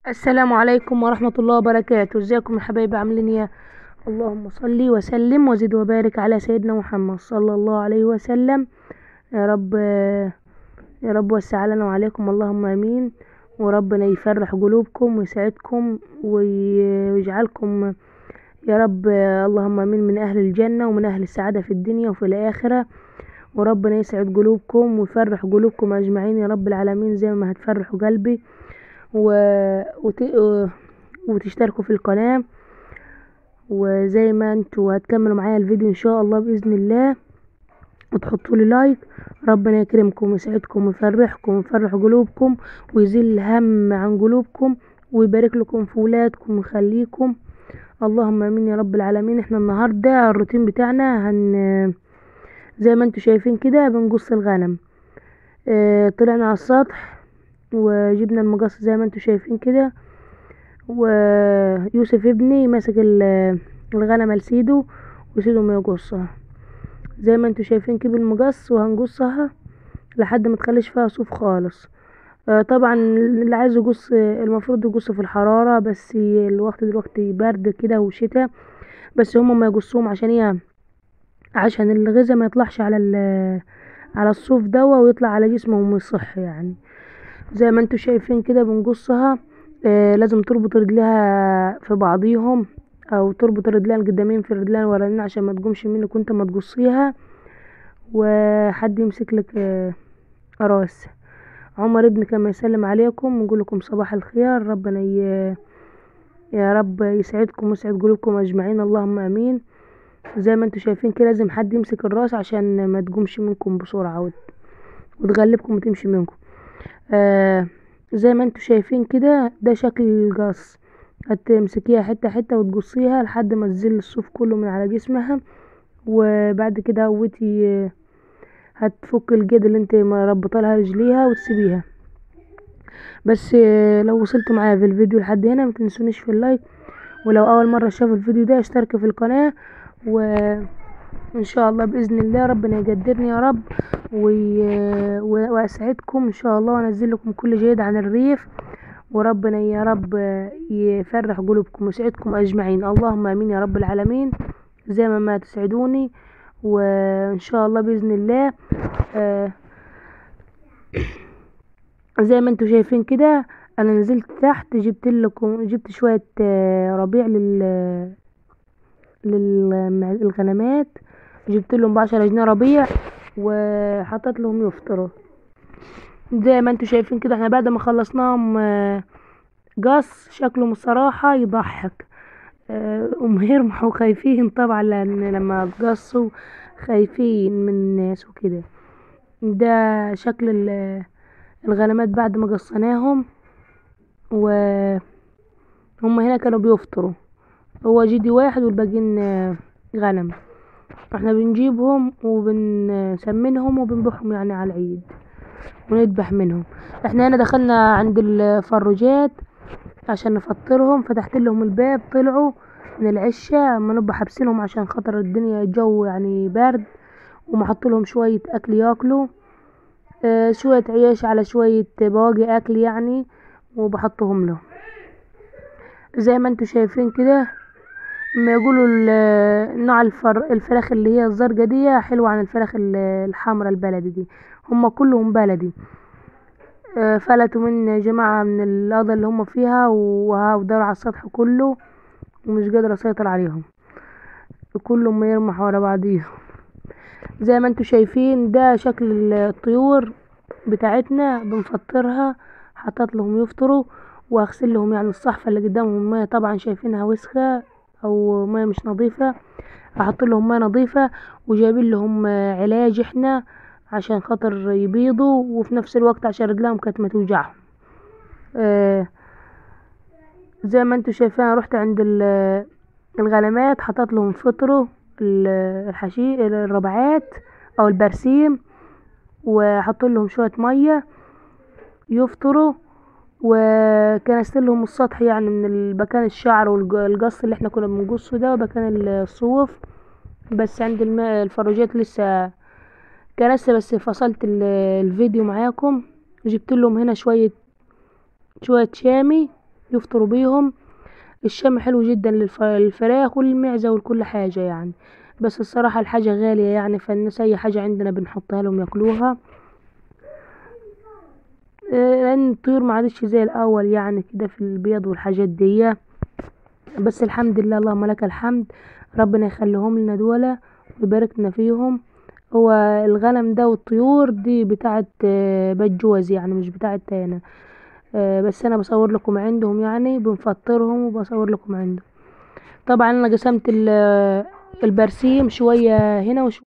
السلام عليكم ورحمة الله وبركاته. ازيكم يا حبايبي؟ عاملين ايه؟ اللهم صل وسلم وزد وبارك على سيدنا محمد صلى الله عليه وسلم. يا رب، يا رب وسع لنا وعليكم، اللهم امين. وربنا يفرح قلوبكم ويسعدكم ويجعلكم يا رب، اللهم امين، من اهل الجنة ومن اهل السعادة في الدنيا وفي الاخرة. وربنا يسعد قلوبكم ويفرح قلوبكم اجمعين يا رب العالمين، زي ما هتفرحوا قلبي و... وت... وتشتركوا في القناة، وزي ما انتوا هتكملوا معايا الفيديو ان شاء الله باذن الله، وتحطوا لي لايك. ربنا يكرمكم ويسعدكم ويفرحكم ويفرح قلوبكم ويزيل الهم عن قلوبكم ويبارك لكم في ولادكم ويخليكم، اللهم امين يا رب العالمين. احنا النهارده الروتين بتاعنا زي ما انتوا شايفين كده بنقص الغنم. طلعنا على السطح وجبنا المقص زي ما انتوا شايفين كده، ويوسف ابني ماسك الغنمة لسيدو وسيدو ما يقصها زي ما انتوا شايفين كده بالمقص، وهنقصها لحد ما تخليش فيها صوف خالص. طبعا اللي عايز يقص المفروض يقص في الحرارة، بس الوقت دلوقتي برد كده وشتاء، بس هم ما يقصوهم عشان ايه؟ عشان الغذاء ما يطلعش على على الصوف دوا ويطلع على جسمهم الصحي يعني. زي ما انتوا شايفين كده بنقصها. لازم تربط رجلها في بعضيهم، او تربط الرجلين القدامين في الرجلين الورانيين عشان ما تقومش منك وانت ما تقصيها، وحد يمسك لك راس. عمر ابني كان يسلم عليكم ويقول لكم صباح الخير. ربنا يا رب يسعدكم ويسعد قلوبكم اجمعين، اللهم امين. زي ما انتوا شايفين كده لازم حد يمسك الراس عشان ما تقومش منكم بسرعة وتغلبكم وتمشي منكم. آه زي ما انتوا شايفين كده ده شكل القص. هتمسكيها حتة حتة وتقصيها لحد ما تزيل الصوف كله من على جسمها، وبعد كده هوتي هتفك الجيد اللي انت مربطه لها رجليها وتسيبيها. بس لو وصلت معايا في الفيديو لحد هنا متنسونيش في اللايك، ولو اول مرة شاف الفيديو ده اشترك في القناة، وان شاء الله باذن الله ربنا يقدرني يا رب واسعدكم ان شاء الله، وانزل لكم كل جيد عن الريف. وربنا يا رب يفرح قلوبكم ويسعدكم اجمعين، اللهم امين يا رب العالمين، زي ما تسعدوني. وان شاء الله باذن الله آه، زي ما انتوا شايفين كده انا نزلت تحت جبت شويه ربيع للغنمات. جبت لهم ب10 جنيه ربيع وحطيت لهم يفطروا. زي ما انتوا شايفين كده احنا بعد ما خلصناهم قص شكلهم الصراحة يضحك. ومهرمحوا خايفين طبعا، لان لما قصوا خايفين من الناس وكده. ده شكل الغنمات بعد ما قصناهم، وهم هنا كانوا بيفطروا. هو جدي واحد والباقيين غنم. احنا بنجيبهم وبنسمنهم وبنبيعهم يعني على العيد ونذبح منهم. احنا هنا دخلنا عند الفروجات عشان نفطرهم، فتحت لهم الباب طلعوا من العشة، ما نبقى حابسينهم عشان خاطر الدنيا الجو يعني برد، ومحط لهم شوية اكل ياكلوا، شوية عيش على شوية بواقي اكل يعني، وبحطهم لهم. زي ما انتوا شايفين كده ما يقولوا نوع الفراخ اللي هي الزرقة دي حلوة عن الفراخ الحمرا البلدي دي. هم كلهم بلدي. فلتوا من جماعة من الأوضة اللي هم فيها وداروا على السطح كله، ومش قادرة أسيطر عليهم، كلهم ما يرمحوا ورا بعضيهم. زي ما انتوا شايفين ده شكل الطيور بتاعتنا بنفطرها. حطيت لهم يفطروا واغسل لهم يعني الصحفة اللي قدامهم المية، طبعا شايفينها وسخة او مية مش نظيفة، احط لهم مية نظيفة. وجايبين لهم علاج احنا عشان خاطر يبيضوا، وفي نفس الوقت عشان رجلهم كانت ما توجعهم. آه زي ما انتوا شايفين رحت عند الغنمات حطيت لهم فطروا الربعات او البرسيم، وحط لهم شوية مية يفطروا. وكنست لهم السطح يعني من مكان الشعر والقص اللي احنا كنا بنقصه ده ومكان الصوف، بس عند الفروجات لسه كنست. بس فصلت الفيديو معاكم. جبت لهم هنا شوية شامي يفطروا بيهم. الشام حلو جدا للفراخ وللمعزة ولكل حاجة يعني. بس الصراحة الحاجة غالية يعني، فالناس اي حاجة عندنا بنحطها لهم ياكلوها. لان الطيور ما عادش زي الاول يعني كده في البيض والحاجات دي. بس الحمد لله، اللهم لك الحمد. ربنا يخليهم لنا دولة ويبارك لنا فيهم. هو الغنم ده والطيور دي بتاعت بيت جوز يعني، مش بتاعت انا. بس انا بصور لكم عندهم يعني، بنفطرهم وبصور لكم عندهم. طبعا انا قسمت البرسيم شوية هنا وشوية